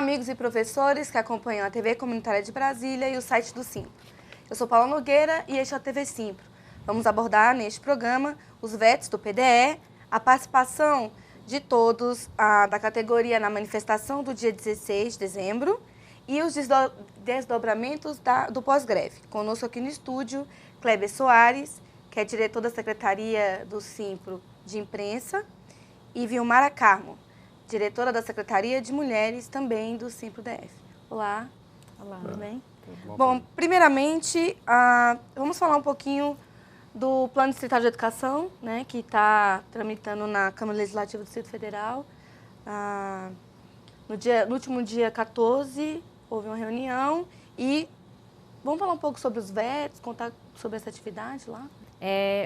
amigos e professores que acompanham a TV Comunitária de Brasília e o site do Simpro. Eu sou Paula Nogueira e este é a TV Simpro. Vamos abordar neste programa os vetos do PDE, a participação de todos da categoria na manifestação do dia 16 de dezembro e os desdobramentos do pós-greve. Conosco aqui no estúdio, Kleber Soares, que é diretor da Secretaria do Simpro de Imprensa, e Vilmara Carmo, diretora da Secretaria de Mulheres, também do Simpro DF. Olá. Olá. Tudo bem? Tudo Bom, primeiramente, vamos falar um pouquinho do Plano Distrital de Educação, né, que está tramitando na Câmara Legislativa do Distrito Federal. No último dia 14, houve uma reunião e vamos falar um pouco sobre os vetos, contar sobre essa atividade lá?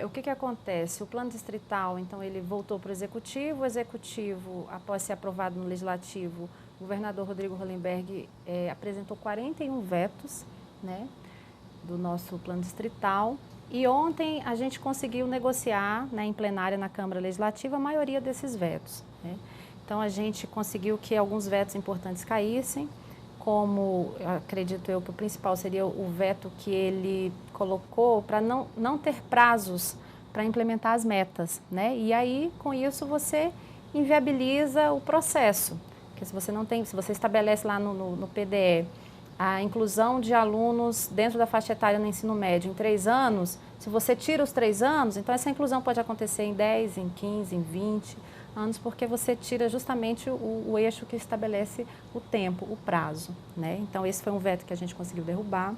O que acontece? O plano distrital, então, ele voltou para o Executivo. Após ser aprovado no Legislativo, o governador Rodrigo Hollenberg apresentou 41 vetos, né, do nosso plano distrital. E ontem a gente conseguiu negociar, né, em plenária na Câmara Legislativa a maioria desses vetos, né? Então, a gente conseguiu que alguns vetos importantes caíssem, como, acredito eu, que o principal seria o veto que ele colocou para não ter prazos para implementar as metas, né? E aí, com isso, você inviabiliza o processo. Porque se você estabelece lá no PDE a inclusão de alunos dentro da faixa etária no ensino médio em 3 anos, se você tira os 3 anos, então essa inclusão pode acontecer em 10, em 15, em 20 anos, porque você tira justamente o eixo que estabelece o tempo, o prazo, né? Então, esse foi um veto que a gente conseguiu derrubar.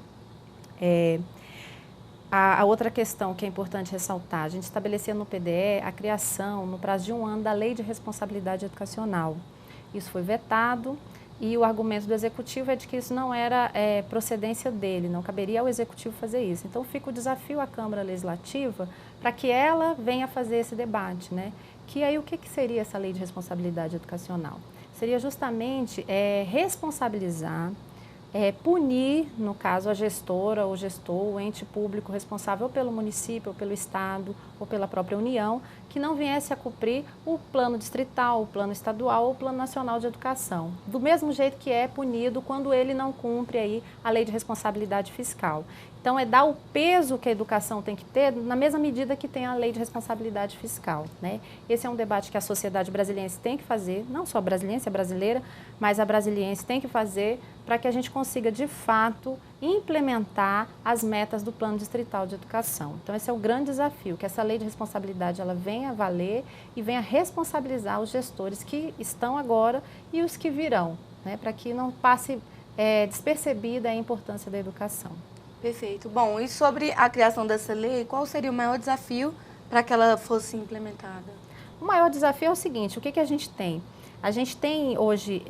A outra questão que é importante ressaltar, a gente estabeleceu no PDE a criação, no prazo de 1 ano, da Lei de Responsabilidade Educacional. Isso foi vetado e o argumento do Executivo é de que isso não era procedência dele, não caberia ao Executivo fazer isso. Então, fica o desafio à Câmara Legislativa para que ela venha fazer esse debate, né? Que aí o que seria essa Lei de Responsabilidade Educacional? Seria justamente responsabilizar, punir, no caso, a gestora ou gestor, o ente público responsável pelo município, ou pelo estado, ou pela própria União, que não viesse a cumprir o plano distrital, o plano estadual ou o plano nacional de educação. Do mesmo jeito que é punido quando ele não cumpre aí a lei de responsabilidade fiscal. Então, dar o peso que a educação tem que ter na mesma medida que tem a lei de responsabilidade fiscal, né? Esse é um debate que a sociedade brasiliense tem que fazer, não só a brasiliense, a brasileira, mas a brasiliense tem que fazer para que a gente consiga, de fato, implementar as metas do Plano Distrital de Educação. Então, esse é o grande desafio, que essa lei de responsabilidade ela venha valer e venha responsabilizar os gestores que estão agora e os que virão, né? Para que não passe despercebida a importância da educação. Perfeito. Bom, e sobre a criação dessa lei, qual seria o maior desafio para que ela fosse implementada? O maior desafio é o seguinte, o que a gente tem? A gente tem hoje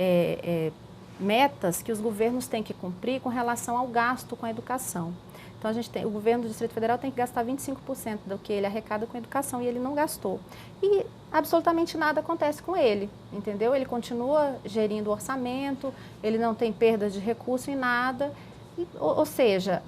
metas que os governos têm que cumprir com relação ao gasto com a educação. Então, o governo do Distrito Federal tem que gastar 25% do que ele arrecada com a educação e ele não gastou. E absolutamente nada acontece com ele, entendeu? Ele continua gerindo o orçamento, ele não tem perdas de recurso em nada. Ou seja,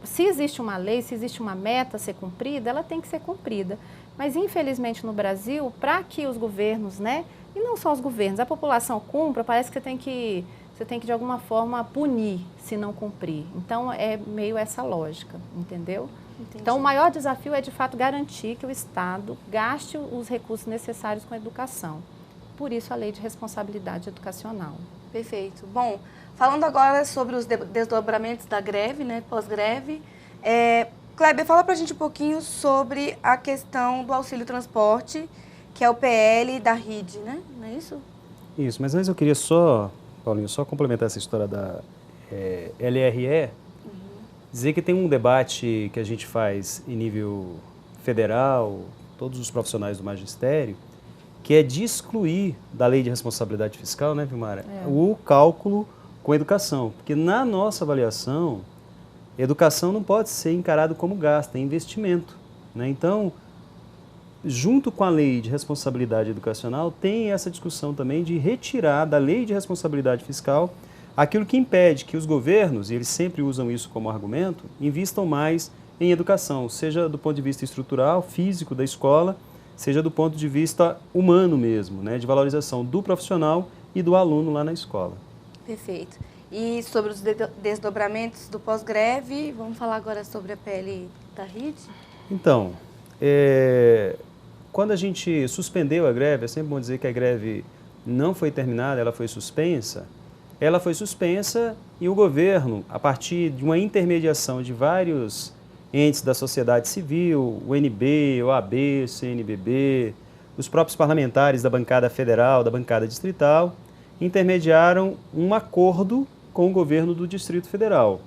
se existe uma lei, se existe uma meta a ser cumprida, ela tem que ser cumprida. Mas, infelizmente, no Brasil, para que os governos, né, e não só os governos, a população cumpra, parece que você tem que, de alguma forma, punir se não cumprir. Então, é meio essa lógica, entendeu? Entendi. Então, o maior desafio é, de fato, garantir que o Estado gaste os recursos necessários com a educação. Por isso, a Lei de Responsabilidade Educacional. Perfeito. Bom, falando agora sobre os desdobramentos da greve, né, pós-greve, Kleber, fala pra gente um pouquinho sobre a questão do auxílio transporte, que é o PL da RID, né? Não é isso? Isso, mas antes eu queria só, Paulinho, complementar essa história da LRE, dizer que tem um debate que a gente faz em nível federal, todos os profissionais do magistério, que é de excluir da lei de responsabilidade fiscal, né, Vilmara, o cálculo com educação. Porque na nossa avaliação, educação não pode ser encarado como gasto, é investimento, né? Então, junto com a lei de responsabilidade educacional, tem essa discussão também de retirar da lei de responsabilidade fiscal aquilo que impede que os governos, e eles sempre usam isso como argumento, investam mais em educação, seja do ponto de vista estrutural, físico da escola, seja do ponto de vista humano mesmo, né, de valorização do profissional e do aluno lá na escola. Perfeito. E sobre os desdobramentos do pós-greve, vamos falar agora sobre a PL da RID? Então, quando a gente suspendeu a greve, é sempre bom dizer que a greve não foi terminada, ela foi suspensa. Ela foi suspensa e o governo, a partir de uma intermediação de vários entes da sociedade civil, o UNB, OAB, CNBB, os próprios parlamentares da bancada federal, da bancada distrital, intermediaram um acordo com o governo do Distrito Federal.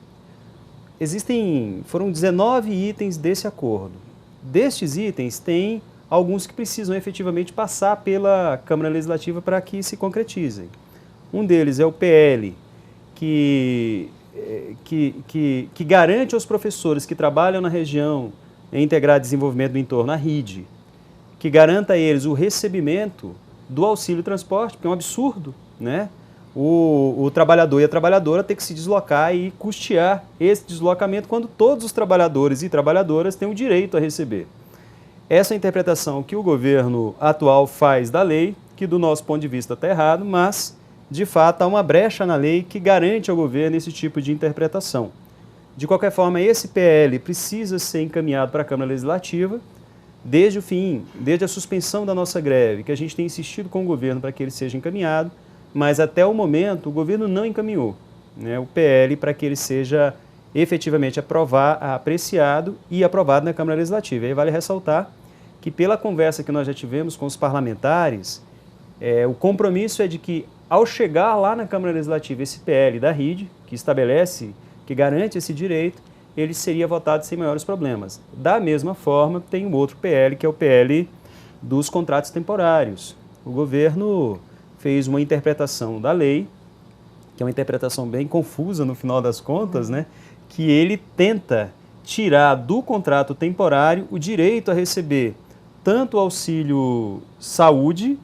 Foram 19 itens desse acordo. Destes itens, tem alguns que precisam efetivamente passar pela Câmara Legislativa para que se concretizem. Um deles é o PL, que garante aos professores que trabalham na região integrada de desenvolvimento do entorno, a RID, que garanta a eles o recebimento do auxílio transporte, porque é um absurdo, né? O trabalhador e a trabalhadora ter que se deslocar e custear esse deslocamento quando todos os trabalhadores e trabalhadoras têm o direito a receber. Essa é a interpretação que o governo atual faz da lei, que do nosso ponto de vista está errado, mas de fato há uma brecha na lei que garante ao governo esse tipo de interpretação. De qualquer forma, esse PL precisa ser encaminhado para a Câmara Legislativa desde o fim, desde a suspensão da nossa greve, que a gente tem insistido com o governo para que ele seja encaminhado, mas até o momento o governo não encaminhou, né, o PL para que ele seja efetivamente apreciado e aprovado na Câmara Legislativa. E aí vale ressaltar que pela conversa que nós já tivemos com os parlamentares, o compromisso é de que ao chegar lá na Câmara Legislativa esse PL da RID, que estabelece, que garante esse direito, ele seria votado sem maiores problemas. Da mesma forma, tem um outro PL, que é o PL dos contratos temporários. O governo fez uma interpretação da lei, que é uma interpretação bem confusa no final das contas, né? Que ele tenta tirar do contrato temporário o direito a receber tanto o auxílio saúde,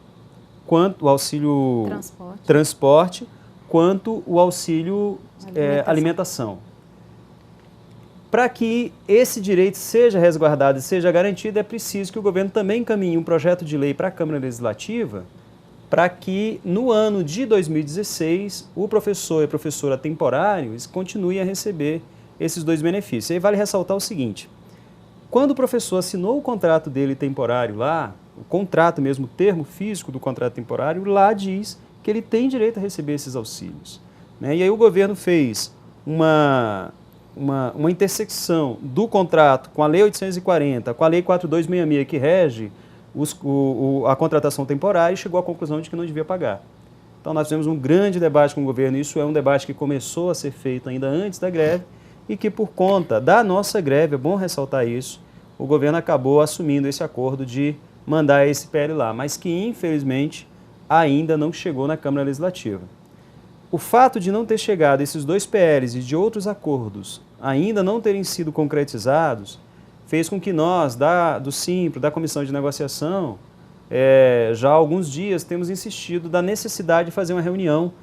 quanto o auxílio transporte quanto o auxílio alimentação. Para que esse direito seja resguardado e seja garantido, é preciso que o governo também encaminhe um projeto de lei para a Câmara Legislativa para que no ano de 2016 o professor e a professora temporários continuem a receber esses dois benefícios. E aí vale ressaltar o seguinte: quando o professor assinou o contrato dele temporário lá, o contrato mesmo, o termo físico do contrato temporário, lá diz que ele tem direito a receber esses auxílios, né? E aí o governo fez uma intersecção do contrato com a Lei 840, com a Lei 4266, que rege a contratação temporária, e chegou à conclusão de que não devia pagar. Então nós tivemos um grande debate com o governo, isso é um debate que começou a ser feito ainda antes da greve, e que por conta da nossa greve, é bom ressaltar isso, o governo acabou assumindo esse acordo de mandar esse PL lá, mas que infelizmente ainda não chegou na Câmara Legislativa. O fato de não ter chegado esses dois PLs e de outros acordos ainda não terem sido concretizados fez com que nós, do Simpro, da Comissão de Negociação, já há alguns dias temos insistido da necessidade de fazer uma reunião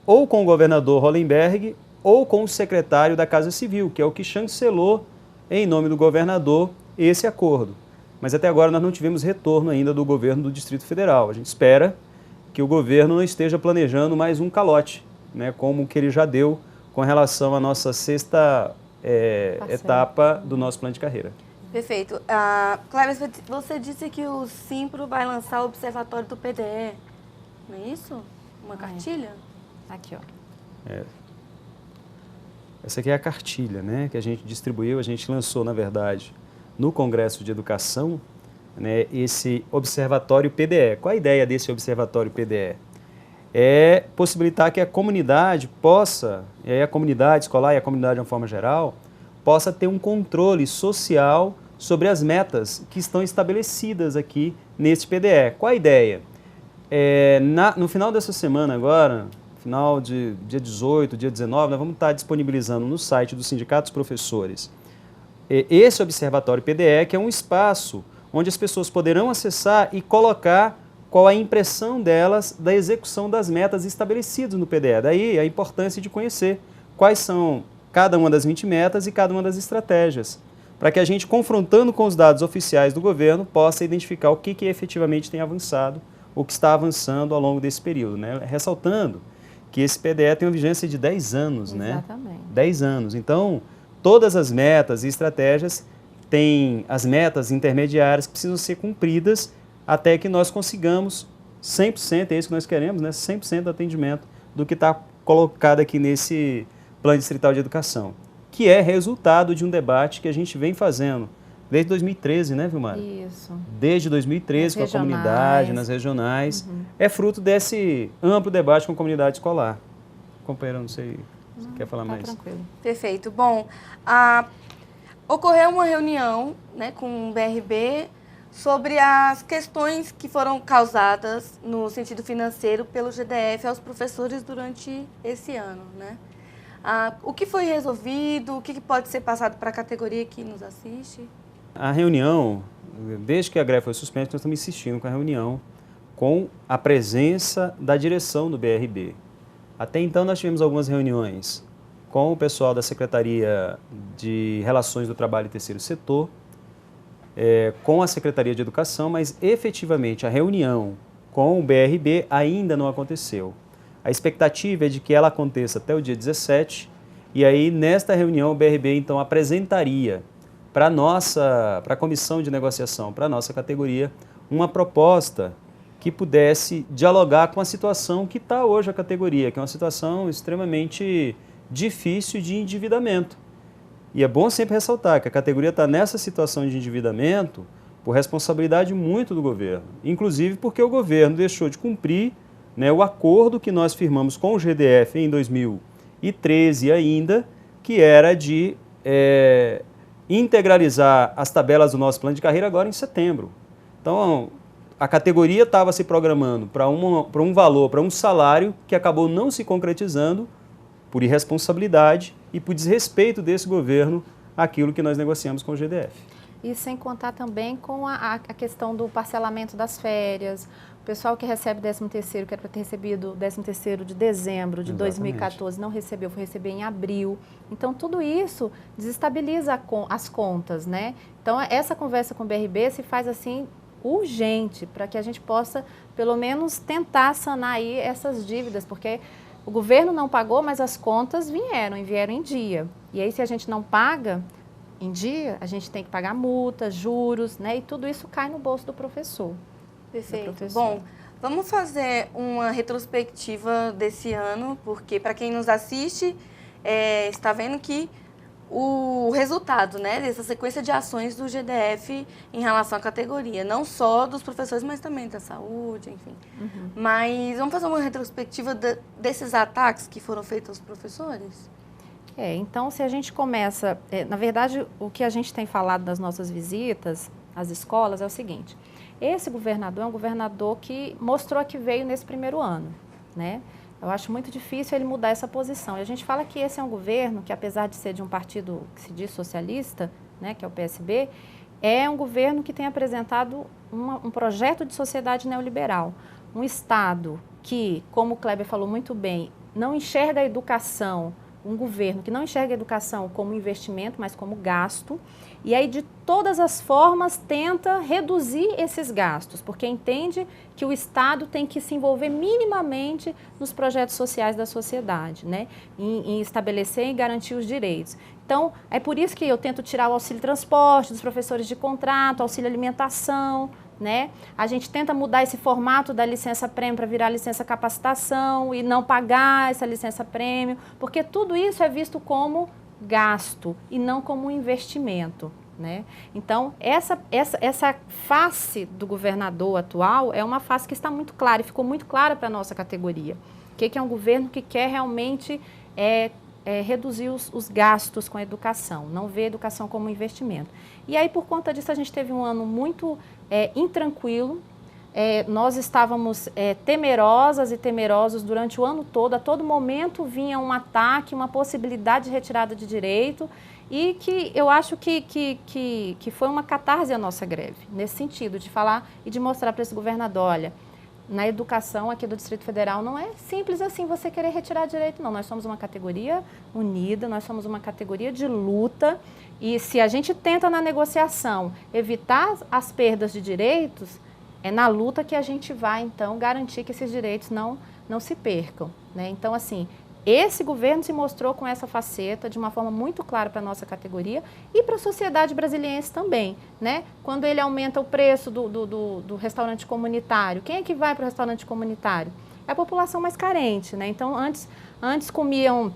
ou com o governador Hollenberg ou com o secretário da Casa Civil, que é o que chancelou, em nome do governador, esse acordo. Mas até agora nós não tivemos retorno ainda do governo do Distrito Federal. A gente espera que o governo não esteja planejando mais um calote, né, como o que ele já deu com relação à nossa sexta etapa do nosso plano de carreira. Perfeito. Cléber, você disse que o Simpro vai lançar o observatório do PDE, não é isso? Uma cartilha? Aqui, ó. Essa aqui é a cartilha, né, que a gente distribuiu, a gente lançou, na verdade, no Congresso de Educação, né, esse observatório PDE. Qual a ideia desse observatório PDE? É possibilitar que a comunidade possa, e aí a comunidade escolar e a comunidade de uma forma geral, possa ter um controle social sobre as metas que estão estabelecidas aqui neste PDE. Qual a ideia? No final dessa semana agora, final de dia 18, dia 19, nós vamos estar disponibilizando no site do Sindicato dos Professores esse observatório PDE, que é um espaço onde as pessoas poderão acessar e colocar qual a impressão delas da execução das metas estabelecidas no PDE. Daí a importância de conhecer quais são cada uma das 20 metas e cada uma das estratégias, para que a gente, confrontando com os dados oficiais do governo, possa identificar o que efetivamente tem avançado, o que está avançando ao longo desse período, né? Ressaltando que esse PDE tem uma vigência de 10 anos, né? Exatamente. 10 anos. Então, todas as metas e estratégias têm as metas intermediárias que precisam ser cumpridas até que nós consigamos 100%, é isso que nós queremos, né? 100% do atendimento do que está colocado aqui nesse Plano Distrital de Educação, que é resultado de um debate que a gente vem fazendo desde 2013, né, Vilmar? Isso. Desde 2013, com a comunidade, nas regionais. Uhum. É fruto desse amplo debate com a comunidade escolar. Companheira, não sei se quer falar mais. Tranquilo. Perfeito. Bom, ocorreu uma reunião, né, com o BRB sobre as questões que foram causadas no sentido financeiro pelo GDF aos professores durante esse ano, né? O que foi resolvido, o que pode ser passado para a categoria que nos assiste? A reunião, desde que a greve foi suspensa, nós estamos insistindo com a reunião, com a presença da direção do BRB. Até então nós tivemos algumas reuniões com o pessoal da Secretaria de Relações do Trabalho e Terceiro Setor, com a Secretaria de Educação, mas efetivamente a reunião com o BRB ainda não aconteceu. A expectativa é de que ela aconteça até o dia 17, e aí nesta reunião o BRB então apresentaria para a comissão de negociação, para a nossa categoria, uma proposta que pudesse dialogar com a situação que está hoje a categoria, que é uma situação extremamente difícil de endividamento. E é bom sempre ressaltar que a categoria está nessa situação de endividamento por responsabilidade muito do governo, inclusive porque o governo deixou de cumprir, né, o acordo que nós firmamos com o GDF em 2013 ainda, que era de integralizar as tabelas do nosso plano de carreira agora em setembro. Então, a categoria estava se programando para um valor, para um salário que acabou não se concretizando por irresponsabilidade e por desrespeito desse governo àquilo que nós negociamos com o GDF. E sem contar também com a questão do parcelamento das férias. O pessoal que recebe 13º, que era para ter recebido 13º de dezembro de 2014, não recebeu, foi receber em abril. Então, tudo isso desestabiliza as contas, né? Então, essa conversa com o BRB se faz assim urgente, para que a gente possa, pelo menos, tentar sanar aí essas dívidas, porque o governo não pagou, mas as contas vieram em dia. E aí, se a gente não paga em dia, a gente tem que pagar multas, juros, né? E tudo isso cai no bolso do professor. Perfeito. Bom, vamos fazer uma retrospectiva desse ano, porque para quem nos assiste, está vendo que o resultado, né, dessa sequência de ações do GDF em relação à categoria, não só dos professores, mas também da saúde, enfim. Uhum. Mas vamos fazer uma retrospectiva desses ataques que foram feitos aos professores? Então, se a gente começa... na verdade, o que a gente tem falado das nossas visitas às escolas é o seguinte: esse governador é um governador que mostrou que veio nesse primeiro ano, né? Eu acho muito difícil ele mudar essa posição. E a gente fala que esse é um governo que, apesar de ser de um partido que se diz socialista, né, que é o PSB, é um governo que tem apresentado um projeto de sociedade neoliberal. Um Estado que, como o Kleber falou muito bem, não enxerga a educação, um governo que não enxerga a educação como investimento, mas como gasto, e aí de todas as formas tenta reduzir esses gastos, porque entende que o Estado tem que se envolver minimamente nos projetos sociais da sociedade, né? Em estabelecer e garantir os direitos. Então, é por isso que eu tento tirar o auxílio transporte dos professores de contrato, auxílio alimentação, né? A gente tenta mudar esse formato da licença-prêmio para virar licença-capacitação e não pagar essa licença-prêmio, porque tudo isso é visto como gasto e não como um investimento, né? Então, essa face do governador atual é uma face que está muito clara e ficou muito clara para a nossa categoria. Que é um governo que quer realmente reduzir os gastos com a educação, não vê a educação como investimento. E aí, por conta disso, a gente teve um ano muito intranquilo. Nós estávamos temerosas e temerosos durante o ano todo. A todo momento vinha um ataque, uma possibilidade de retirada de direito, e que eu acho que foi uma catarse a nossa greve, nesse sentido, de falar e de mostrar para esse governador: olha, na educação aqui do Distrito Federal não é simples assim você querer retirar direito, não. Nós somos uma categoria unida, nós somos uma categoria de luta, e se a gente tenta na negociação evitar as perdas de direitos, é na luta que a gente vai, então, garantir que esses direitos não não se percam, né? Então, assim, esse governo se mostrou com essa faceta de uma forma muito clara para a nossa categoria e para a sociedade brasiliense também, né? Quando ele aumenta o preço do restaurante comunitário, quem é que vai para o restaurante comunitário? É a população mais carente, né? Então, antes comiam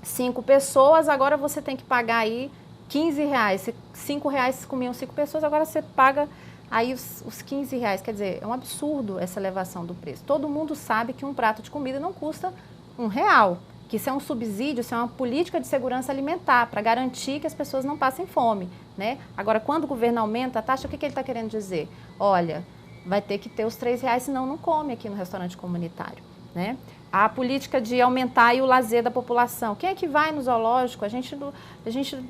5 pessoas, agora você tem que pagar aí R$15. Se R$5 comiam 5 pessoas, agora você paga aí os R$15. Quer dizer, é um absurdo essa elevação do preço. Todo mundo sabe que um prato de comida não custa R$1, que isso é um subsídio, isso é uma política de segurança alimentar para garantir que as pessoas não passem fome, né? Agora, quando o governo aumenta a taxa, o que ele está querendo dizer? Olha, vai ter que ter os R$3, senão não come aqui no restaurante comunitário, né? A política de aumentar aí o lazer da população. Quem é que vai no zoológico? A gente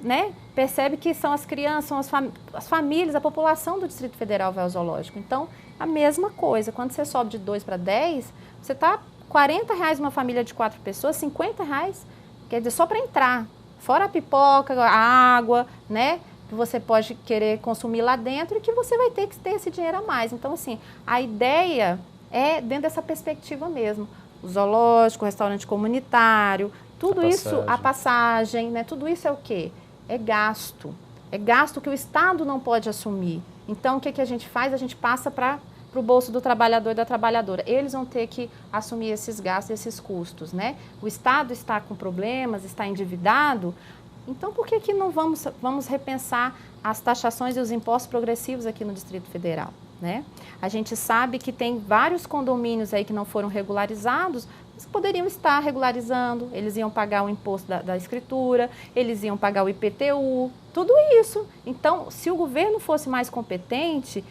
né, percebe que são as crianças, são as famílias, a população do Distrito Federal vai ao zoológico. Então, a mesma coisa. Quando você sobe de 2 para 10, você está R$40 uma família de 4 pessoas, R$50, quer dizer, só para entrar. Fora a pipoca, a água, né? Que você pode querer consumir lá dentro e que você vai ter que ter esse dinheiro a mais. Então, assim, a ideia é dentro dessa perspectiva mesmo. O zoológico, o restaurante comunitário, tudo isso, a passagem, né? Tudo isso é o quê? É gasto. É gasto que o Estado não pode assumir. Então, o que a gente faz? A gente passa para o bolso do trabalhador e da trabalhadora. Eles vão ter que assumir esses gastos, esses custos, né? O Estado está com problemas, está endividado. Então, por que não vamos repensar as taxações e os impostos progressivos aqui no Distrito Federal? Né? A gente sabe que tem vários condomínios aí que não foram regularizados, mas poderiam estar regularizando, eles iam pagar o imposto da escritura, eles iam pagar o IPTU, tudo isso. Então, se o governo fosse mais competente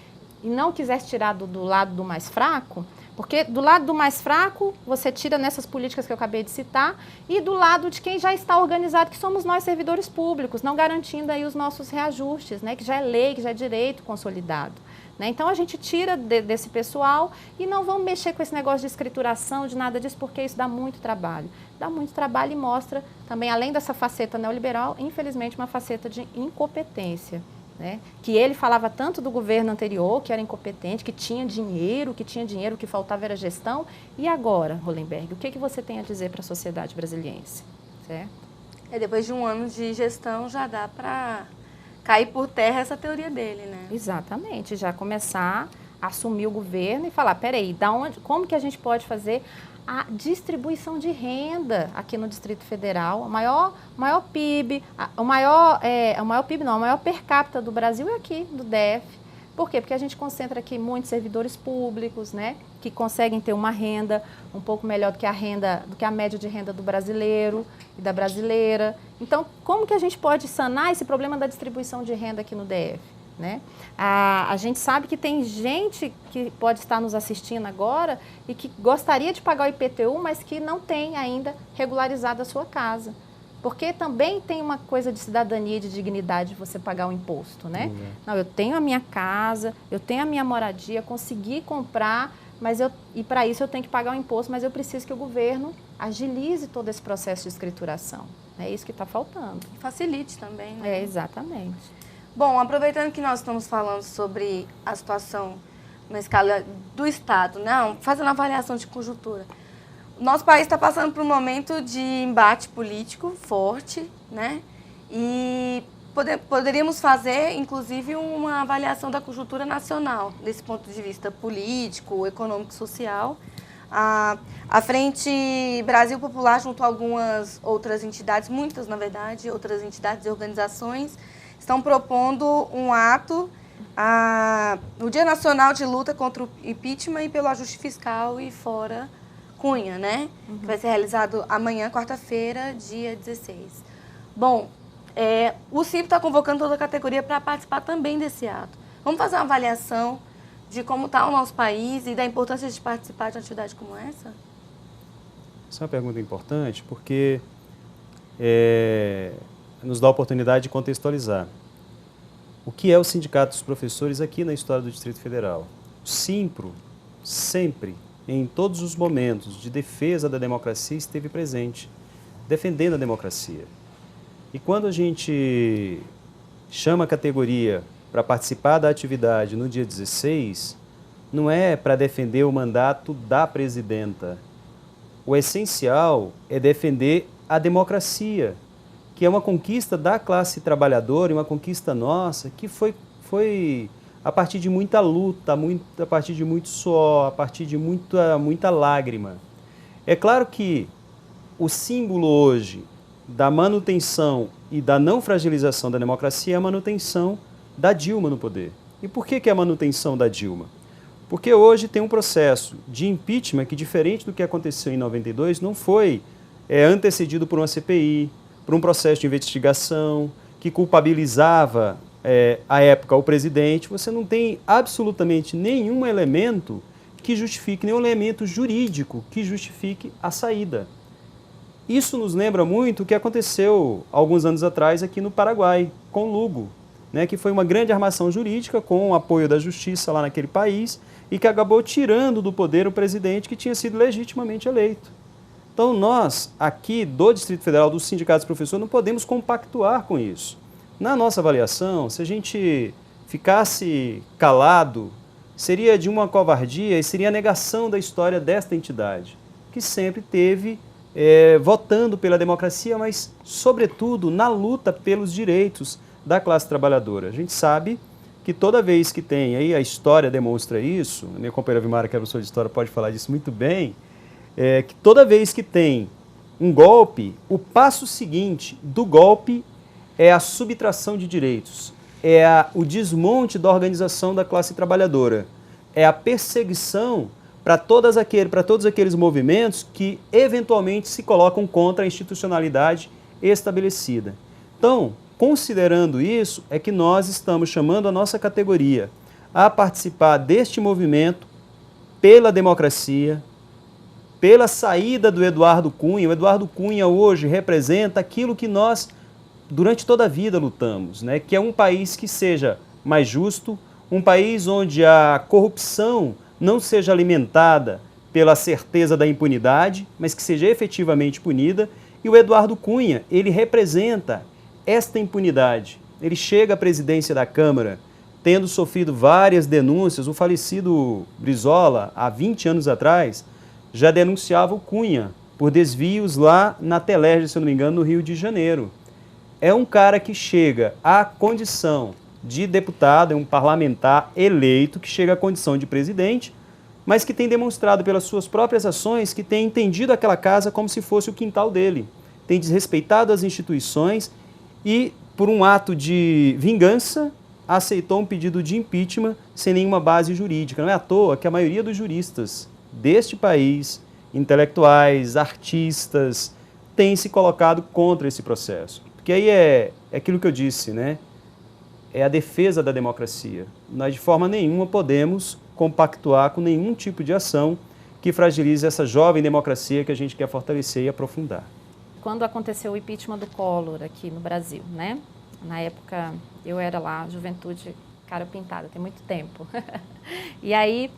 e não quisesse tirar do lado do mais fraco, porque do lado do mais fraco, você tira nessas políticas que eu acabei de citar, e do lado de quem já está organizado, que somos nós, servidores públicos, não garantindo aí os nossos reajustes, né, que já é lei, que já é direito consolidado. Né? Então, a gente tira desse pessoal e não vamos mexer com esse negócio de escrituração, de nada disso, porque isso dá muito trabalho. Dá muito trabalho e mostra também, além dessa faceta neoliberal, infelizmente, uma faceta de incompetência. Né? Que ele falava tanto do governo anterior, que era incompetente, que tinha dinheiro, o que faltava era gestão. E agora, Hollenberg, o que você tem a dizer para a sociedade brasiliense? Certo? Depois de um ano de gestão, já dá para cair por terra essa teoria dele, né? Exatamente, já começar a assumir o governo e falar, peraí, como que a gente pode fazer a distribuição de renda aqui no Distrito Federal? O maior PIB, o maior per capita do Brasil é aqui, do DF. Por quê? Porque a gente concentra aqui muitos servidores públicos, né, que conseguem ter uma renda um pouco melhor do que a média de renda do brasileiro e da brasileira. Então, como que a gente pode sanar esse problema da distribuição de renda aqui no DF? Né? A gente sabe que tem gente que pode estar nos assistindo agora e que gostaria de pagar o IPTU, mas que não tem ainda regularizado a sua casa. Porque também tem uma coisa de cidadania e de dignidade de você pagar o imposto, né? Não, eu tenho a minha casa, eu tenho a minha moradia, consegui comprar, e para isso eu tenho que pagar o imposto, mas eu preciso que o governo agilize todo esse processo de escrituração. É isso que está faltando. E facilite também, né? Exatamente. Bom, aproveitando que nós estamos falando sobre a situação na escala do Estado, né? Fazendo uma avaliação de conjuntura. Nosso país está passando por um momento de embate político forte, né? E poderíamos fazer, inclusive, uma avaliação da conjuntura nacional, desse ponto de vista político, econômico e social. A Frente Brasil Popular, junto a algumas outras entidades, muitas, na verdade, outras entidades e organizações, estão propondo um ato no Dia Nacional de Luta contra o Impeachment e pelo Ajuste Fiscal e Fora Cunha, né? Que vai ser realizado amanhã, quarta-feira, dia 16. Bom, o CIMP está convocando toda a categoria para participar também desse ato. Vamos fazer uma avaliação de como está o nosso país e da importância de participar de uma atividade como essa? Essa é uma pergunta importante porque nos dá a oportunidade de contextualizar. O que é o Sindicato dos Professores aqui na história do Distrito Federal? O Simpro sempre, em todos os momentos de defesa da democracia, esteve presente, defendendo a democracia. E quando a gente chama a categoria para participar da atividade no dia 16, não é para defender o mandato da presidenta o essencial é defender a democracia, que é uma conquista da classe trabalhadora, uma conquista nossa, que foi a partir de muita luta, a partir de muito suor, a partir de muita lágrima. É claro que o símbolo hoje da manutenção e da não fragilização da democracia é a manutenção da Dilma no poder. E por que é a manutenção da Dilma? Porque hoje tem um processo de impeachment que, diferente do que aconteceu em 92, não foi antecedido por uma CPI, por um processo de investigação que culpabilizava, à época, o presidente. Você não tem absolutamente nenhum elemento que justifique, nenhum elemento jurídico que justifique a saída. Isso nos lembra muito o que aconteceu alguns anos atrás aqui no Paraguai, com Lugo, né, que foi uma grande armação jurídica com o apoio da justiça lá naquele país e que acabou tirando do poder o presidente que tinha sido legitimamente eleito. Então nós, aqui do Distrito Federal, dos sindicatos de professores, não podemos compactuar com isso. Na nossa avaliação, se a gente ficasse calado, seria de uma covardia e seria a negação da história desta entidade, que sempre teve votando pela democracia, mas, sobretudo, na luta pelos direitos da classe trabalhadora. A gente sabe que toda vez que tem, aí a história demonstra isso, a minha companheira Vimara, que é professora de história, pode falar disso muito bem, que toda vez que tem um golpe, o passo seguinte do golpe é a subtração de direitos, o desmonte da organização da classe trabalhadora, é a perseguição para todos aqueles movimentos que eventualmente se colocam contra a institucionalidade estabelecida. Então, considerando isso, é que nós estamos chamando a nossa categoria a participar deste movimento pela democracia, pela saída do Eduardo Cunha. O Eduardo Cunha hoje representa aquilo que nós, durante toda a vida, lutamos, né? Que é um país que seja mais justo, um país onde a corrupção não seja alimentada pela certeza da impunidade, mas que seja efetivamente punida. E o Eduardo Cunha, ele representa esta impunidade. Ele chega à presidência da Câmara tendo sofrido várias denúncias. O falecido Brizola, há 20 anos atrás, já denunciava o Cunha por desvios lá na Telerge, se eu não me engano, no Rio de Janeiro. É um cara que chega à condição de deputado, é um parlamentar eleito que chega à condição de presidente, mas que tem demonstrado pelas suas próprias ações que tem entendido aquela casa como se fosse o quintal dele, tem desrespeitado as instituições e, por um ato de vingança, aceitou um pedido de impeachment sem nenhuma base jurídica. Não é à toa que a maioria dos juristas deste país, intelectuais, artistas, tem se colocado contra esse processo. Porque aí é aquilo que eu disse, né? É a defesa da democracia. Nós, de forma nenhuma, podemos compactuar com nenhum tipo de ação que fragilize essa jovem democracia que a gente quer fortalecer e aprofundar. Quando aconteceu o impeachment do Collor aqui no Brasil, né? Na época, eu era lá, juventude, cara pintada, tem muito tempo. E aí,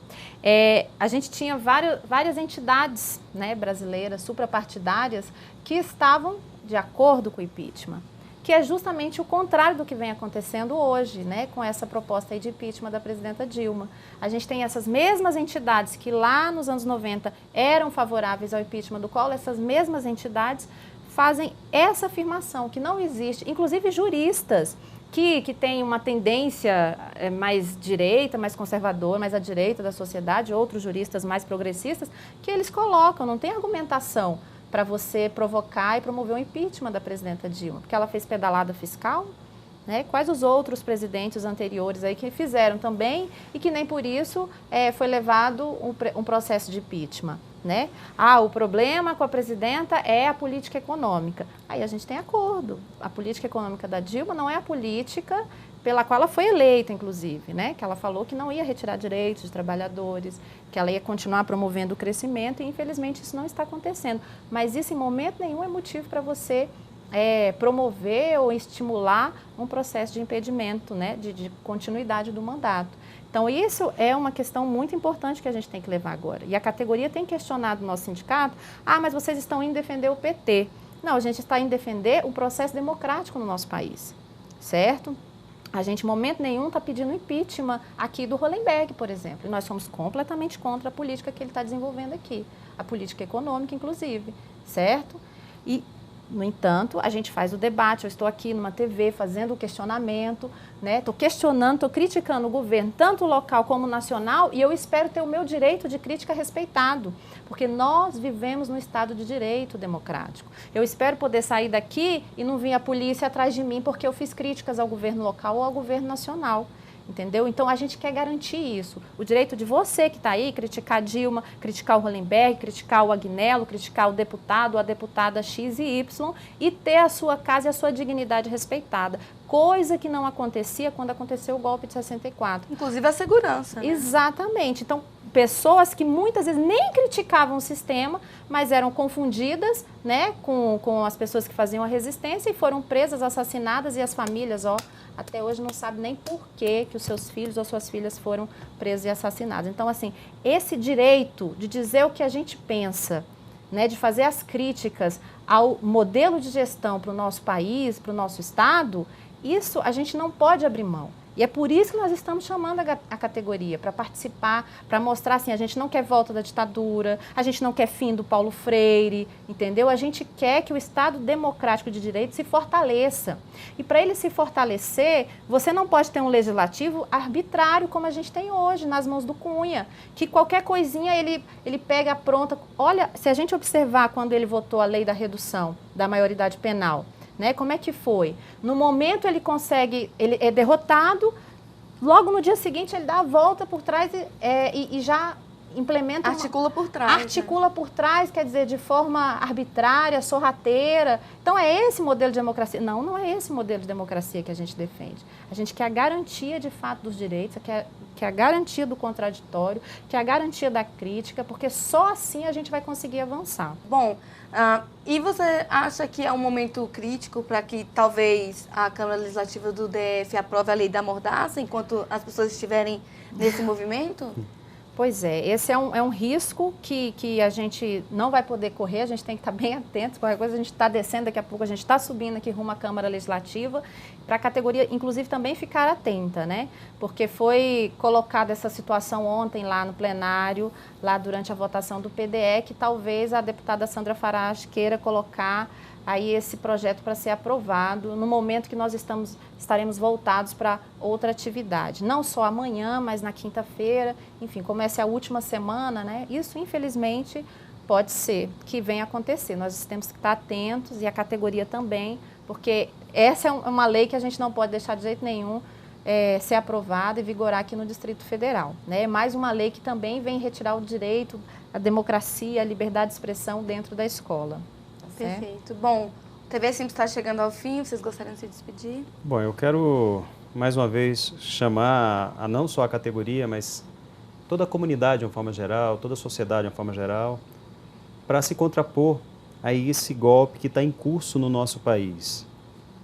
a gente tinha várias entidades, né, brasileiras, suprapartidárias, que estavam de acordo com o impeachment, que é justamente o contrário do que vem acontecendo hoje, né, com essa proposta aí de impeachment da presidenta Dilma. A gente tem essas mesmas entidades que lá nos anos 90 eram favoráveis ao impeachment do Collor, essas mesmas entidades fazem essa afirmação, que não existe, inclusive juristas, que têm uma tendência mais direita, mais conservadora, mais à direita da sociedade, outros juristas mais progressistas, que eles colocam, não tem argumentação para você provocar e promover o impeachment da presidenta Dilma, porque ela fez pedalada fiscal, né? Quais os outros presidentes anteriores aí que fizeram também e que nem por isso foi levado um processo de impeachment, né? O problema com a presidenta é a política econômica. Aí a gente tem acordo. A política econômica da Dilma não é a política pela qual ela foi eleita, inclusive, né? Que ela falou que não ia retirar direitos de trabalhadores, que ela ia continuar promovendo o crescimento e, infelizmente, isso não está acontecendo. Mas isso, em momento nenhum, é motivo para você promover ou estimular um processo de impedimento, né? De continuidade do mandato. Então, isso é uma questão muito importante que a gente tem que levar agora. E a categoria tem questionado o nosso sindicato, mas vocês estão indo defender o PT. Não, a gente está indo defender o processo democrático no nosso país, certo? A gente, em momento nenhum, está pedindo impeachment aqui do Hollenberg, por exemplo. E nós somos completamente contra a política que ele está desenvolvendo aqui. A política econômica, inclusive, certo? E, no entanto, a gente faz o debate. Eu estou aqui numa TV fazendo o questionamento, né? Estou questionando, estou criticando o governo, tanto local como nacional, e eu espero ter o meu direito de crítica respeitado, porque nós vivemos num Estado de direito democrático. Eu espero poder sair daqui e não vir a polícia atrás de mim porque eu fiz críticas ao governo local ou ao governo nacional. Entendeu? Então, a gente quer garantir isso. O direito de você que está aí, criticar Dilma, criticar o Hollenberg, criticar o Agnello, criticar o deputado ou a deputada X e Y e ter a sua casa e a sua dignidade respeitada. Coisa que não acontecia quando aconteceu o golpe de 64. Inclusive a segurança, né? Exatamente. Então, pessoas que muitas vezes nem criticavam o sistema, mas eram confundidas, né, com as pessoas que faziam a resistência e foram presas, assassinadas, e as famílias, até hoje não sabem nem por que os seus filhos ou suas filhas foram presos e assassinados. Então, assim, esse direito de dizer o que a gente pensa, né, de fazer as críticas ao modelo de gestão para o nosso país, para o nosso Estado, isso a gente não pode abrir mão. E é por isso que nós estamos chamando a categoria, para participar, para mostrar assim, a gente não quer volta da ditadura, a gente não quer fim do Paulo Freire, entendeu? A gente quer que o Estado democrático de direito se fortaleça. E para ele se fortalecer, você não pode ter um legislativo arbitrário como a gente tem hoje, nas mãos do Cunha, que qualquer coisinha ele pega pronta. Olha, se a gente observar quando ele votou a lei da redução da maioridade penal, né? Como é que foi? No momento ele é derrotado, logo no dia seguinte ele dá a volta por trás e já implementa... Articula por trás. Articula por trás, quer dizer, de forma arbitrária, sorrateira. Então é esse modelo de democracia? Não, não é esse modelo de democracia que a gente defende. A gente quer a garantia de fato dos direitos, quer a garantia do contraditório, quer a garantia da crítica, porque só assim a gente vai conseguir avançar. Bom, e você acha que é um momento crítico para que talvez a Câmara Legislativa do DF aprove a lei da mordaça enquanto as pessoas estiverem nesse movimento? Pois é, esse é um risco que a gente não vai poder correr, a gente tem que estar bem atento, qualquer coisa a gente está descendo, daqui a pouco a gente está subindo aqui rumo à Câmara Legislativa, para a categoria, inclusive, também ficar atenta, né? Porque foi colocada essa situação ontem lá no plenário, lá durante a votação do PDE, que talvez a deputada Sandra Farage queira colocar aí esse projeto para ser aprovado no momento que nós estaremos voltados para outra atividade. Não só amanhã, mas na quinta-feira, enfim, como essa é a última semana, né? Isso, infelizmente, pode ser que venha acontecer. Nós temos que estar atentos e a categoria também, porque essa é uma lei que a gente não pode deixar de jeito nenhum ser aprovada e vigorar aqui no Distrito Federal, né? Mais uma lei que também vem retirar o direito, a democracia, a liberdade de expressão dentro da escola. Perfeito. Bom, o TV Simples está chegando ao fim, vocês gostariam de se despedir? Bom, eu quero, mais uma vez, chamar a não só a categoria, mas toda a comunidade de uma forma geral, toda a sociedade de uma forma geral, para se contrapor a esse golpe que está em curso no nosso país.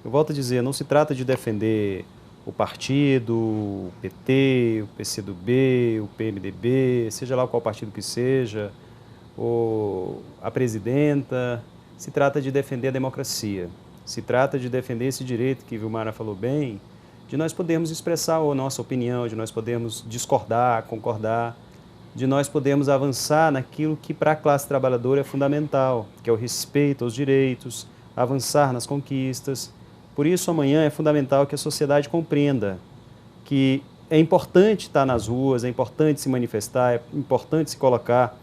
Eu volto a dizer, não se trata de defender o partido, o PT, o PCdoB, o PMDB, seja lá qual partido que seja, ou a presidenta. Se trata de defender a democracia, se trata de defender esse direito que Vilmara falou bem, de nós podermos expressar a nossa opinião, de nós podermos discordar, concordar, de nós podermos avançar naquilo que para a classe trabalhadora é fundamental, que é o respeito aos direitos, avançar nas conquistas. Por isso, amanhã é fundamental que a sociedade compreenda que é importante estar nas ruas, é importante se manifestar, é importante se colocar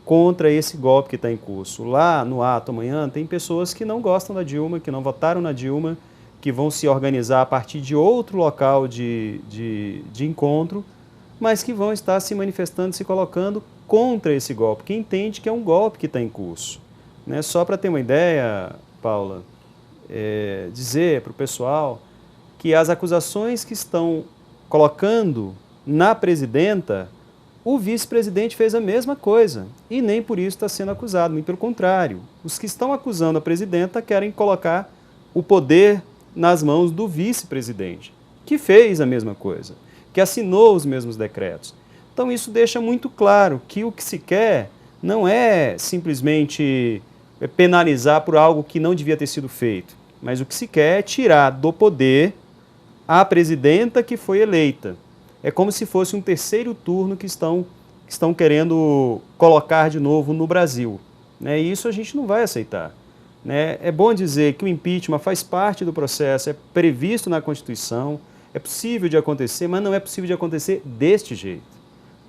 contra esse golpe que está em curso. Lá no ato amanhã tem pessoas que não gostam da Dilma, que não votaram na Dilma, que vão se organizar a partir de outro local de encontro, mas que vão estar se manifestando, se colocando contra esse golpe, que entende que é um golpe que está em curso. Né? Só para ter uma ideia, Paula, dizer para o pessoal que as acusações que estão colocando na presidenta, o vice-presidente fez a mesma coisa e nem por isso está sendo acusado, muito pelo contrário. Os que estão acusando a presidenta querem colocar o poder nas mãos do vice-presidente, que fez a mesma coisa, que assinou os mesmos decretos. Então isso deixa muito claro que o que se quer não é simplesmente penalizar por algo que não devia ter sido feito, mas o que se quer é tirar do poder a presidenta que foi eleita. É como se fosse um terceiro turno que estão querendo colocar de novo no Brasil. Né? E isso a gente não vai aceitar. Né? É bom dizer que o impeachment faz parte do processo, é previsto na Constituição, é possível de acontecer, mas não é possível de acontecer deste jeito.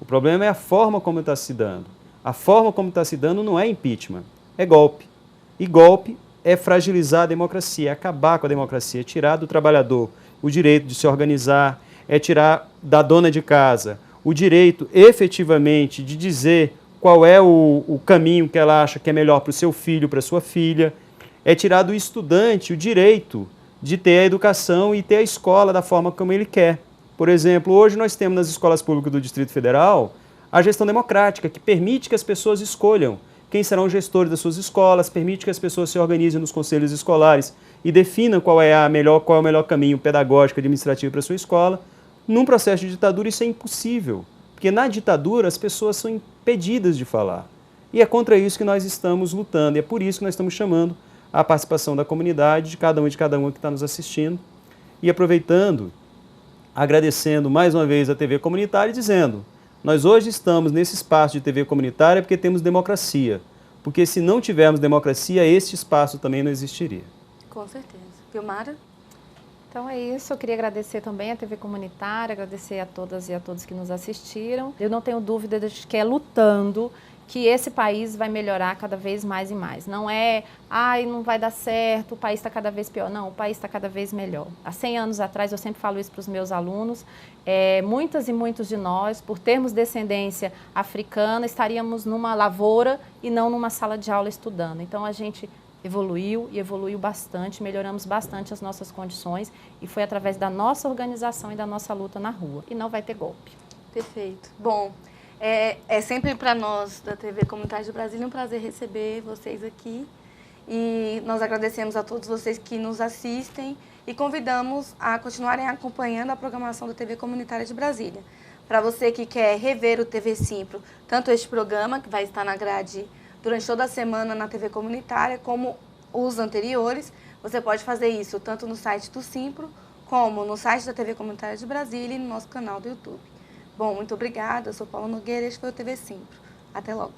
O problema é a forma como está se dando. A forma como está se dando não é impeachment, é golpe. E golpe é fragilizar a democracia, é acabar com a democracia, é tirar do trabalhador o direito de se organizar, é tirar da dona de casa o direito efetivamente de dizer qual é o caminho que ela acha que é melhor para o seu filho, para a sua filha, é tirar do estudante o direito de ter a educação e ter a escola da forma como ele quer. Por exemplo, hoje nós temos nas escolas públicas do Distrito Federal a gestão democrática, que permite que as pessoas escolham quem serão os gestores das suas escolas, permite que as pessoas se organizem nos conselhos escolares e definam qual é o melhor caminho pedagógico e administrativo para a sua escola. Num processo de ditadura isso é impossível, porque na ditadura as pessoas são impedidas de falar. E é contra isso que nós estamos lutando, e é por isso que nós estamos chamando a participação da comunidade, de cada uma que está nos assistindo, e aproveitando, agradecendo mais uma vez a TV Comunitária e dizendo: nós hoje estamos nesse espaço de TV comunitária porque temos democracia, porque se não tivermos democracia, este espaço também não existiria. Com certeza. Vilmara? Então é isso, eu queria agradecer também a TV Comunitária, agradecer a todas e a todos que nos assistiram. Eu não tenho dúvida de que é lutando que esse país vai melhorar cada vez mais e mais. Não é, não vai dar certo, o país está cada vez pior. Não, o país está cada vez melhor. Há 100 anos atrás, eu sempre falo isso para os meus alunos, muitas e muitos de nós, por termos descendência africana, estaríamos numa lavoura e não numa sala de aula estudando. Então a gente evoluiu e evoluiu bastante, melhoramos bastante as nossas condições e foi através da nossa organização e da nossa luta na rua. E não vai ter golpe. Perfeito. Bom, é sempre para nós da TV Comunitária de Brasília um prazer receber vocês aqui e nós agradecemos a todos vocês que nos assistem e convidamos a continuarem acompanhando a programação da TV Comunitária de Brasília. Para você que quer rever o TV Simpro, tanto este programa, que vai estar na grade durante toda a semana na TV Comunitária, como os anteriores, você pode fazer isso tanto no site do Simpro, como no site da TV Comunitária de Brasília e no nosso canal do YouTube. Bom, muito obrigada. Eu sou Paula Nogueira e este foi o TV Simpro. Até logo.